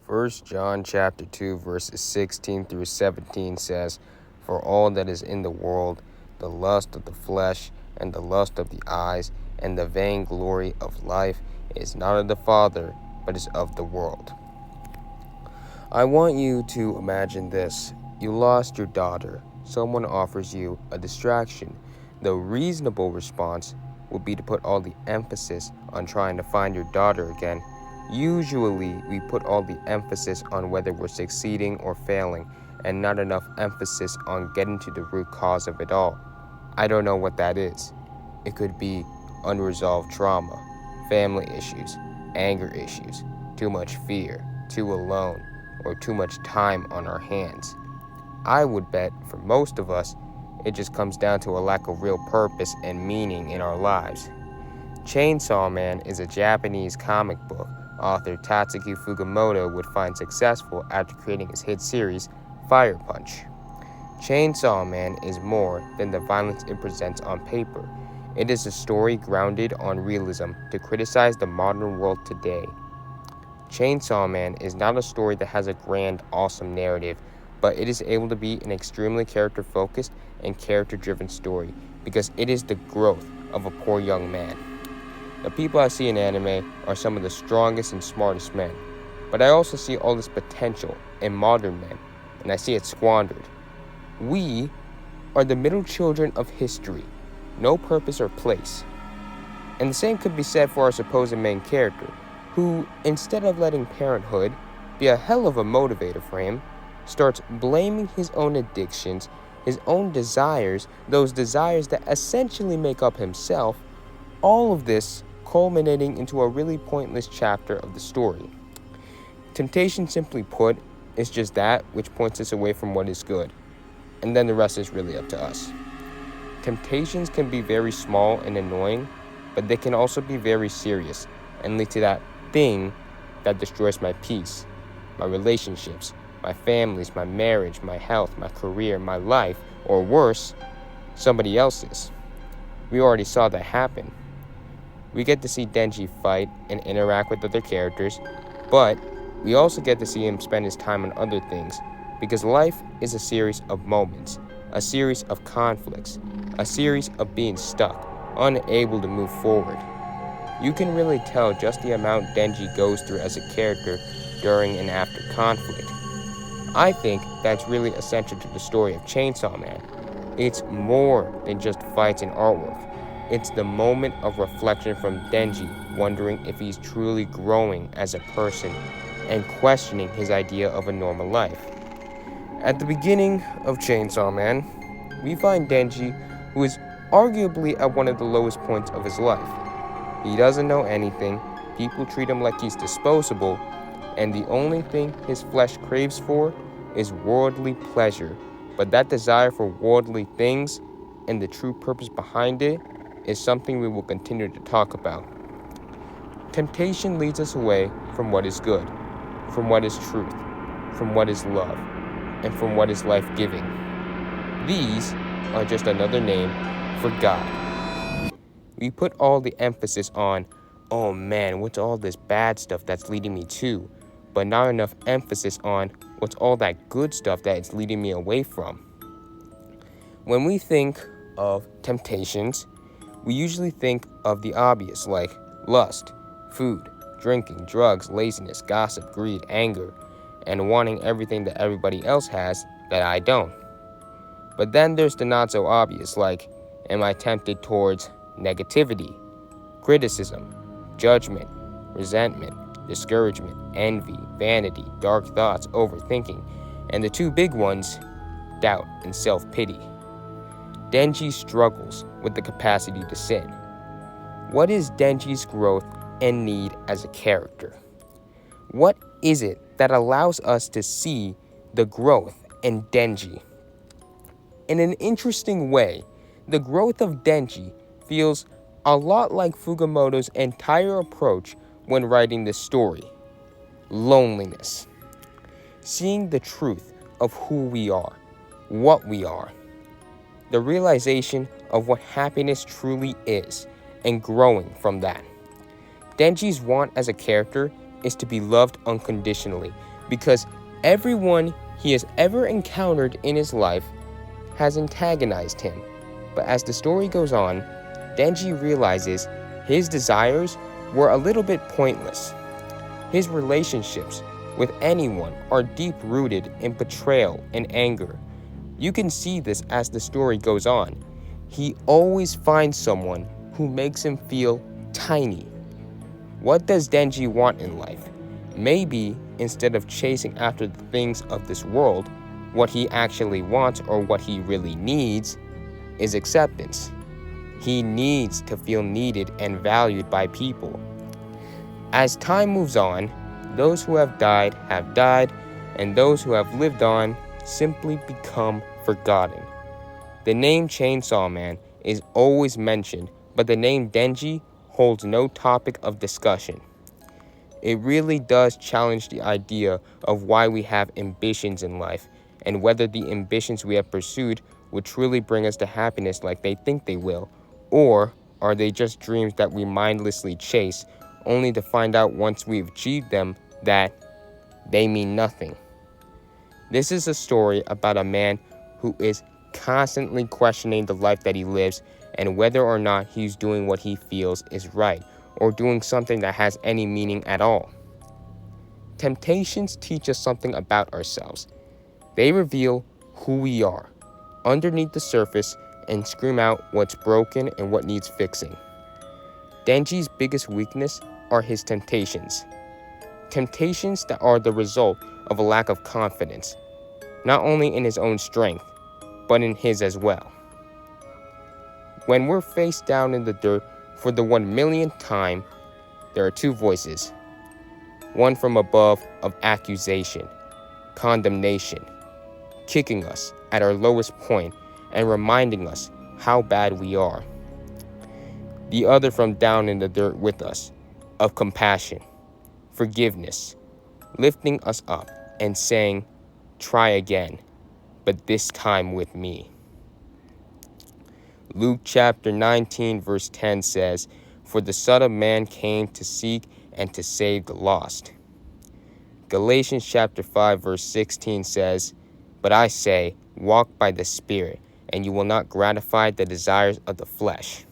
First John chapter 2 verses 16 through 17 says, "For all that is in the world, the lust of the flesh, and the lust of the eyes, and the vainglory of life is not of the Father, but is of the world." I want you to imagine this. You lost your daughter. Someone offers you a distraction. The reasonable response would be to put all the emphasis on trying to find your daughter again. Usually, we put all the emphasis on whether we're succeeding or failing, and not enough emphasis on getting to the root cause of it all. I don't know what that is. It could be unresolved trauma, family issues, anger issues, too much fear, too alone, or too much time on our hands. I would bet for most of us, it just comes down to a lack of real purpose and meaning in our lives. Chainsawman is a Japanese comic book author Tatsuki Fugimoto would find successful after creating his hit series, Fire Punch. Chainsawman is more than the violence it presents on paper. It is a story grounded on realism to criticize the modern world today. Chainsawman is not a story that has a grand, awesome narrative, but it is able to be an extremely character-focused and character-driven story because it is the growth of a poor young man. The people I see in anime are some of the strongest and smartest men, but I also see all this potential in modern men, and I see it squandered. We are the middle children of history, no purpose or place. And the same could be said for our supposed main character, who, instead of letting parenthood be a hell of a motivator for him, starts blaming his own addictions, his own desires, those desires that essentially make up himself, all of this culminating into a really pointless chapter of the story. Temptation, simply put, is just that which points us away from what is good, and then the rest is really up to us. Temptations can be very small and annoying, but they can also be very serious and lead to that thing that destroys my peace, my relationships, my families, my marriage, my health, my career, my life, or worse, somebody else's. We already saw that happen. We get to see Denji fight and interact with other characters, but we also get to see him spend his time on other things, because life is a series of moments, a series of conflicts, a series of being stuck, unable to move forward. You can really tell just the amount Denji goes through as a character during and after conflict. I think that's really essential to the story of Chainsaw Man. It's more than just fights and artwork. It's the moment of reflection from Denji, wondering if he's truly growing as a person and questioning his idea of a normal life. At the beginning of Chainsaw Man, we find Denji, who is arguably at one of the lowest points of his life. He doesn't know anything, people treat him like he's disposable, and the only thing his flesh craves for is worldly pleasure. But that desire for worldly things and the true purpose behind it is something we will continue to talk about. Temptation leads us away from what is good, from what is truth, from what is love, and from what is life-giving. These are just another name for God. We put all the emphasis on, oh man, what's all this bad stuff that's leading me to, but not enough emphasis on what's all that good stuff that it's leading me away from. When we think of temptations, we usually think of the obvious, like lust, food, drinking, drugs, laziness, gossip, greed, anger, and wanting everything that everybody else has that I don't. But then there's the not so obvious, like, am I tempted towards negativity, criticism, judgment, resentment, discouragement, envy, vanity, dark thoughts, overthinking, and the two big ones, doubt and self-pity. Denji struggles with the capacity to sin. What is Denji's growth and need as a character? What is it that allows us to see the growth in Denji? In an interesting way, the growth of Denji feels a lot like Fugimoto's entire approach when writing this story. Loneliness. Seeing the truth of who we are, what we are. The realization of what happiness truly is, and growing from that. Denji's want as a character is to be loved unconditionally, because everyone he has ever encountered in his life has antagonized him. But as the story goes on, Denji realizes his desires were a little bit pointless. His relationships with anyone are deep-rooted in betrayal and anger. You can see this as the story goes on. He always finds someone who makes him feel tiny. What does Denji want in life? Maybe instead of chasing after the things of this world, what he actually wants or what he really needs is acceptance. He needs to feel needed and valued by people. As time moves on, those who have died, and those who have lived on simply become forgotten. The name Chainsawman is always mentioned, but the name Denji holds no topic of discussion. It really does challenge the idea of why we have ambitions in life, and whether the ambitions we have pursued will truly bring us to happiness like they think they will, or are they just dreams that we mindlessly chase, only to find out once we've achieved them that they mean nothing. This is a story about a man who is constantly questioning the life that he lives and whether or not he's doing what he feels is right or doing something that has any meaning at all. Temptations teach us something about ourselves. They reveal who we are underneath the surface and scream out what's broken and what needs fixing. Denji's biggest weakness are his temptations. Temptations that are the result of a lack of confidence, not only in his own strength, but in his as well. When we're face down in the dirt for the 1,000,000th time, there are two voices. One from above of accusation, condemnation, kicking us at our lowest point and reminding us how bad we are. The other from down in the dirt with us, of compassion, forgiveness, lifting us up and saying, "Try again, but this time with me." Luke chapter 19 verse 10 says, "For the Son of Man came to seek and to save the lost." Galatians chapter 5 verse 16 says, "But I say, walk by the Spirit, and you will not gratify the desires of the flesh."